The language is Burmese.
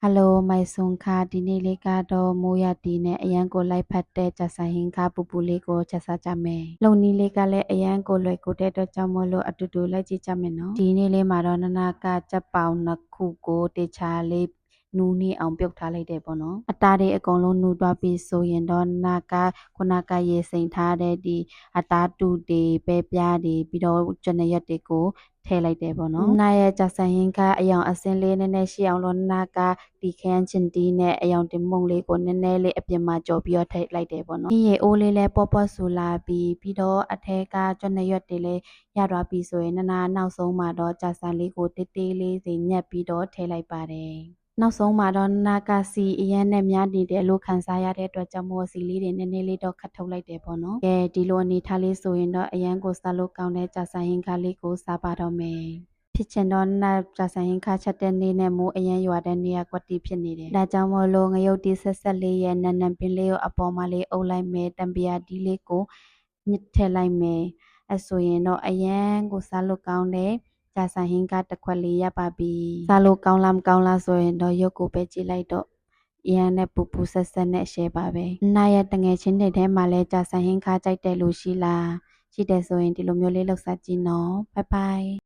ဟယ်လိုမိုင်ဆွန်ခါဒီနေ့လေးကတော့မိုးရတီနဲ့အရန်ကိုလိုက်ဖတ်တဲ့ဂျာဆိုင်ဟင်းခါပူပူလေးကိုချက်စားကြမယ်လုံနီးလေးကလည်းအရန်ကိုလွယ်ကိုတဲ့အတွက်ကြောင့်မို့လို့အတူတူလိုက်ကြည့်ကြမယ်နော်ဒီနေ့လေးမှာတော့နနာကကြက်ပေါင်နှစ်ခုကိုတေချာလေးနူးနေအောင်ပြုတ်ထားလိုက်တယ်ပေါ့နော်အသားတွေအကုန်လုံးနူးသွားပြီဆိုရင်တော့နာကခုနကရေစိမ်ထားတဲ့ဒီအသားတူတွေပဲပြားတွေပြီးတော့ကျွနရက်တွေကိုထည့်လိုက်တယ်ပေါ့နော်နာရဲ့ဂျာဆိုင်ဟင်းကအယောင်အစင်းလေးနည်းနည်းရှိအောင်လို့နာကဒီခန်းချင်တီးနဲ့အယောင်တင်မုံလေးကိုနည်းနည်းလေးအပြင်မှာကြော်ပြီးတော့ထည့်လိုက်တယ်ပေါ့နော်ဒီရေအိုးလေးလည်းပေါ့ပေါ့ဆူလာပြီးတော့အထက်ကကျွနရက်တွေလည်းရသွားပြီဆိုရင်နာနောက်ဆုံးမှာတော့ဂျာဆိုင်လေးကိုတေးသေးလေးစီညက်ပြီးတော့ထည့်လိုက်ပါတယ်နောက်ဆုံးမှာတော့နာကစီအရန်နဲ့များနေတယ်လို့ခံစားရတဲ့အတွက်ကြောင့်မို့စီလေးတွေနည်းနည်းလေးတော့ခတ်ထုတ်လိုက်တယ်ပေါ့နော်ကဲဒီလိုအနေထားလေးဆိုရင်တော့အရန်ကိုစားလို့ကောင်းတဲ့ဂျာဆိုင်ဟင်းကားလေးကိုစားပါတော့မယ်ဖြစ်ချင်တော့နာဂျာဆိုင်ဟင်းခါချက်တဲ့နေ့နဲ့မိုးအရန်ရွာတဲ့နေ့ကကွက်တီဖြစ်နေတယ်ဒါကြောင့်မို့လို့ငရုတ်တီဆက်ဆက်လေးရဲ့နန်နန်ပင်လေးကိုအပေါ်မှာလေးအုပ်လိုက်မယ်တံပြာဒီလေးကိုညှစ်ထည့်လိုက်မယ်အဲဆိုရင်တော့အရန်ကိုစားလို့ကောင်းတဲ့ဂျာဆိုင်ဟင်းကတစ်ခွက်လေးရပါပြီစားလို့ကောင်းလားမကောင်းလားဆိုရင်တော့ရုပ်ကိုပဲကြည့်လိုက်တော့ရန်နဲ့ပူပူဆက်ဆက်နဲ့ရှယ်ပါပဲနာရဲ့တငယ်ချင်းတွေထဲမှာလဲဂျာဆိုင်ဟင်းခါကြိုက်တယ်လို့ရှိလားရှိတယ်ဆိုရင်ဒီလိုမျိုးလေးလှုပ်ရှားကြည့်နော်ဘိုင်ဘိုင်